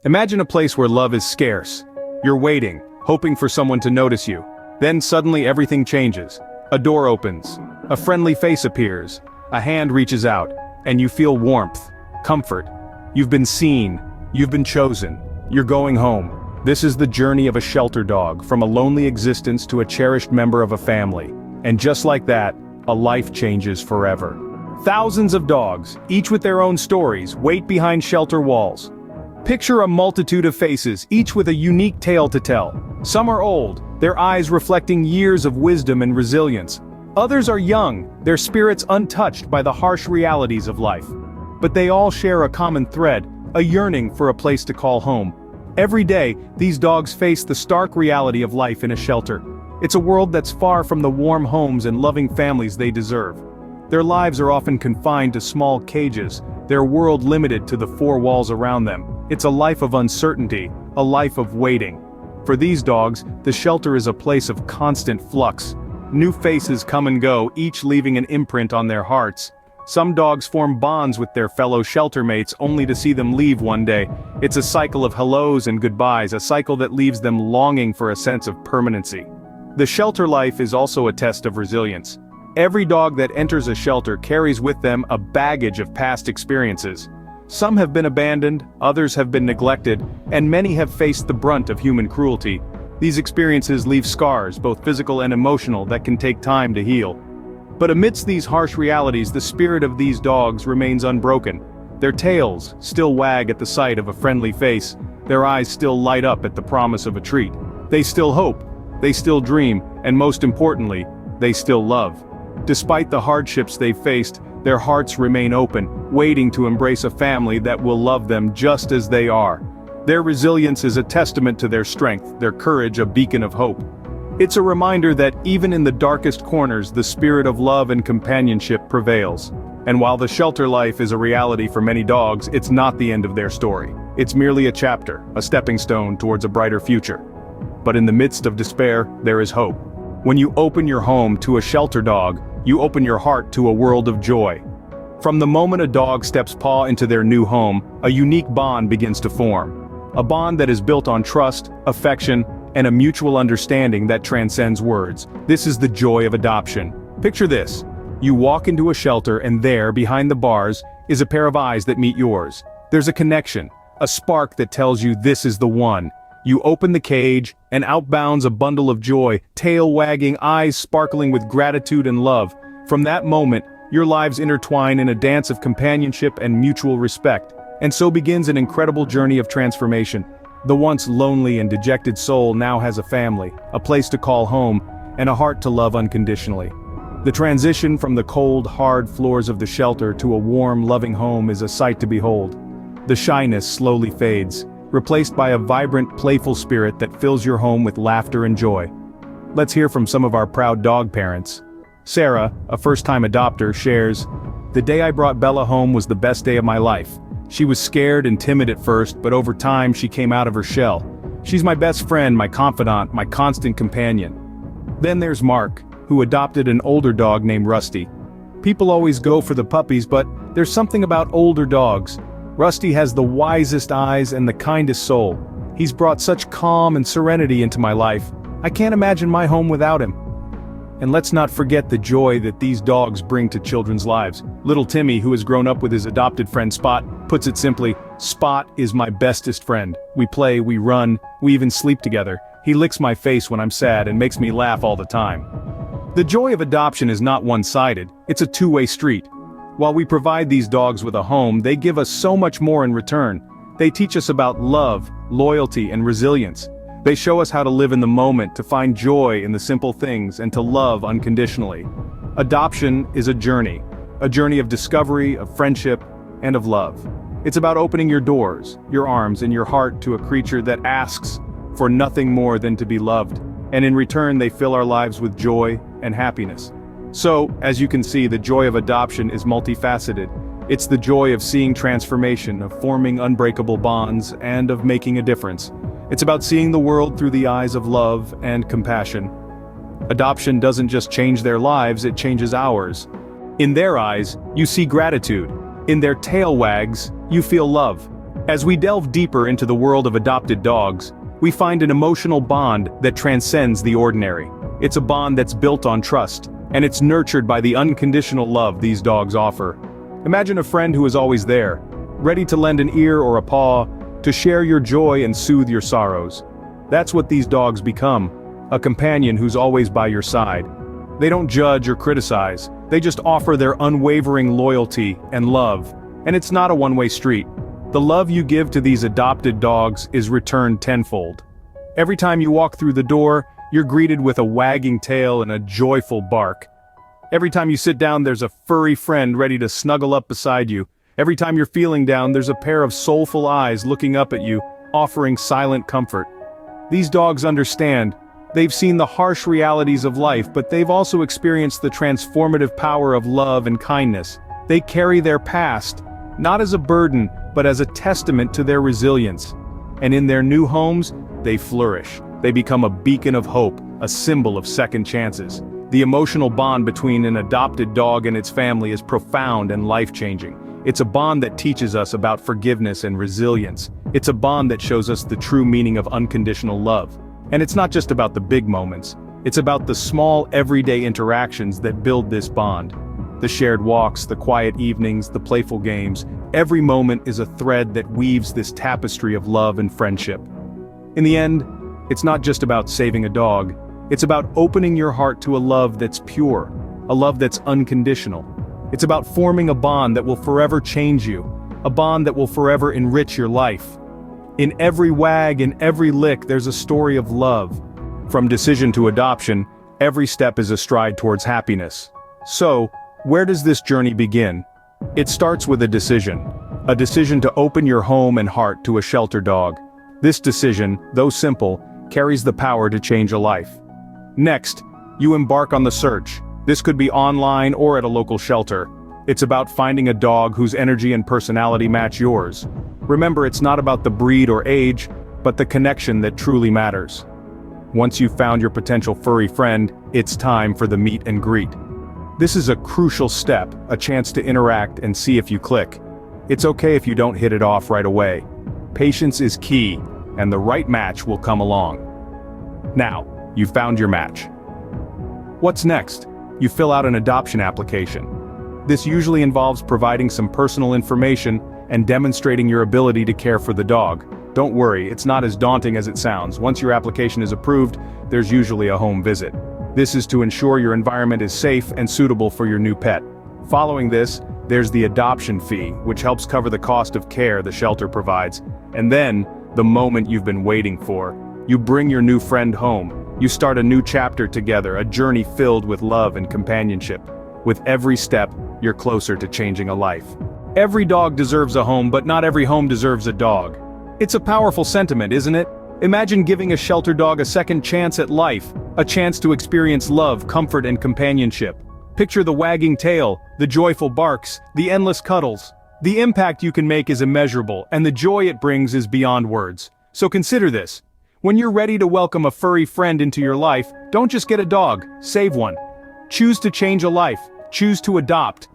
Imagine a place where love is scarce. You're waiting, hoping for someone to notice you. Then suddenly everything changes. A door opens. A friendly face appears. A hand reaches out. And you feel warmth, comfort. You've been seen. You've been chosen. You're going home. This is the journey of a shelter dog, from a lonely existence to a cherished member of a family. And just like that, a life changes forever. Thousands of dogs, each with their own stories, wait behind shelter walls. Picture a multitude of faces, each with a unique tale to tell. Some are old, their eyes reflecting years of wisdom and resilience. Others are young, their spirits untouched by the harsh realities of life. But they all share a common thread, a yearning for a place to call home. Every day, these dogs face the stark reality of life in a shelter. It's a world that's far from the warm homes and loving families they deserve. Their lives are often confined to small cages, their world limited to the four walls around them. It's a life of uncertainty, a life of waiting. For these dogs, the shelter is a place of constant flux. New faces come and go, each leaving an imprint on their hearts. Some dogs form bonds with their fellow shelter mates only to see them leave one day. It's a cycle of hellos and goodbyes, a cycle that leaves them longing for a sense of permanency. The shelter life is also a test of resilience. Every dog that enters a shelter carries with them a baggage of past experiences. Some have been abandoned, others have been neglected, and many have faced the brunt of human cruelty. These experiences leave scars, both physical and emotional, that can take time to heal. But amidst these harsh realities, the spirit of these dogs remains unbroken. Their tails still wag at the sight of a friendly face, their eyes still light up at the promise of a treat. They still hope, they still dream, and most importantly, they still love. Despite the hardships they've faced, their hearts remain open, waiting to embrace a family that will love them just as they are. Their resilience is a testament to their strength, their courage a beacon of hope. It's a reminder that even in the darkest corners, the spirit of love and companionship prevails. And while the shelter life is a reality for many dogs, it's not the end of their story. It's merely a chapter, a stepping stone towards a brighter future. But in the midst of despair, there is hope. When you open your home to a shelter dog, you open your heart to a world of joy. From the moment a dog steps paw into their new home, a unique bond begins to form. A bond that is built on trust, affection, and a mutual understanding that transcends words. This is the joy of adoption. Picture this. You walk into a shelter and there, behind the bars, is a pair of eyes that meet yours. There's a connection, a spark that tells you this is the one. You open the cage, and out bounds a bundle of joy, tail wagging, eyes sparkling with gratitude and love. From that moment, your lives intertwine in a dance of companionship and mutual respect. And so begins an incredible journey of transformation. The once lonely and dejected soul now has a family, a place to call home, and a heart to love unconditionally. The transition from the cold, hard floors of the shelter to a warm, loving home is a sight to behold. The shyness slowly fades, replaced by a vibrant, playful spirit that fills your home with laughter and joy. Let's hear from some of our proud dog parents. Sarah, a first-time adopter, shares, "The day I brought Bella home was the best day of my life. She was scared and timid at first, but over time she came out of her shell. She's my best friend, my confidant, my constant companion." Then there's Mark, who adopted an older dog named Rusty. People always go for the puppies, but there's something about older dogs. Rusty has the wisest eyes and the kindest soul. He's brought such calm and serenity into my life. I can't imagine my home without him. And let's not forget the joy that these dogs bring to children's lives. Little Timmy, who has grown up with his adopted friend Spot, puts it simply, "Spot is my bestest friend. We play, we run, we even sleep together. He licks my face when I'm sad and makes me laugh all the time." The joy of adoption is not one-sided, it's a two-way street. While we provide these dogs with a home, they give us so much more in return. They teach us about love, loyalty, and resilience. They show us how to live in the moment, to find joy in the simple things, and to love unconditionally. Adoption is a journey of discovery, of friendship, and of love. It's about opening your doors, your arms, and your heart to a creature that asks for nothing more than to be loved. And in return, they fill our lives with joy and happiness. So, as you can see, the joy of adoption is multifaceted. It's the joy of seeing transformation, of forming unbreakable bonds, and of making a difference. It's about seeing the world through the eyes of love and compassion. Adoption doesn't just change their lives, it changes ours. In their eyes, you see gratitude. In their tail wags, you feel love. As we delve deeper into the world of adopted dogs, we find an emotional bond that transcends the ordinary. It's a bond that's built on trust, and it's nurtured by the unconditional love these dogs offer. Imagine a friend who is always there, ready to lend an ear or a paw, to share your joy and soothe your sorrows. That's what these dogs become, a companion who's always by your side. They don't judge or criticize, they just offer their unwavering loyalty and love, and it's not a one-way street. The love you give to these adopted dogs is returned tenfold. Every time you walk through the door, you're greeted with a wagging tail and a joyful bark. Every time you sit down, there's a furry friend ready to snuggle up beside you. Every time you're feeling down, there's a pair of soulful eyes looking up at you, offering silent comfort. These dogs understand. They've seen the harsh realities of life, but they've also experienced the transformative power of love and kindness. They carry their past, not as a burden, but as a testament to their resilience. And in their new homes, they flourish. They become a beacon of hope, a symbol of second chances. The emotional bond between an adopted dog and its family is profound and life-changing. It's a bond that teaches us about forgiveness and resilience. It's a bond that shows us the true meaning of unconditional love. And it's not just about the big moments. It's about the small, everyday interactions that build this bond. The shared walks, the quiet evenings, the playful games. Every moment is a thread that weaves this tapestry of love and friendship. In the end, it's not just about saving a dog. It's about opening your heart to a love that's pure, a love that's unconditional. It's about forming a bond that will forever change you, a bond that will forever enrich your life. In every wag, in every lick, there's a story of love. From decision to adoption, every step is a stride towards happiness. So, where does this journey begin? It starts with a decision to open your home and heart to a shelter dog. This decision, though simple, carries the power to change a life. Next, you embark on the search. This could be online or at a local shelter. It's about finding a dog whose energy and personality match yours. Remember, it's not about the breed or age, but the connection that truly matters. Once you've found your potential furry friend, it's time for the meet and greet. This is a crucial step, a chance to interact and see if you click. It's okay if you don't hit it off right away. Patience is key, and the right match will come along. Now, you've found your match. What's next? You fill out an adoption application. This usually involves providing some personal information and demonstrating your ability to care for the dog. Don't worry, it's not as daunting as it sounds. Once your application is approved, there's usually a home visit. This is to ensure your environment is safe and suitable for your new pet. Following this, there's the adoption fee, which helps cover the cost of care the shelter provides. And then, the moment you've been waiting for. You bring your new friend home. You start a new chapter together, a journey filled with love and companionship. With every step, you're closer to changing a life. Every dog deserves a home, but not every home deserves a dog. It's a powerful sentiment, isn't it? Imagine giving a shelter dog a second chance at life, a chance to experience love, comfort, and companionship. Picture the wagging tail, the joyful barks, the endless cuddles. The impact you can make is immeasurable, and the joy it brings is beyond words. So consider this. When you're ready to welcome a furry friend into your life, don't just get a dog, save one. Choose to change a life. Choose to adopt.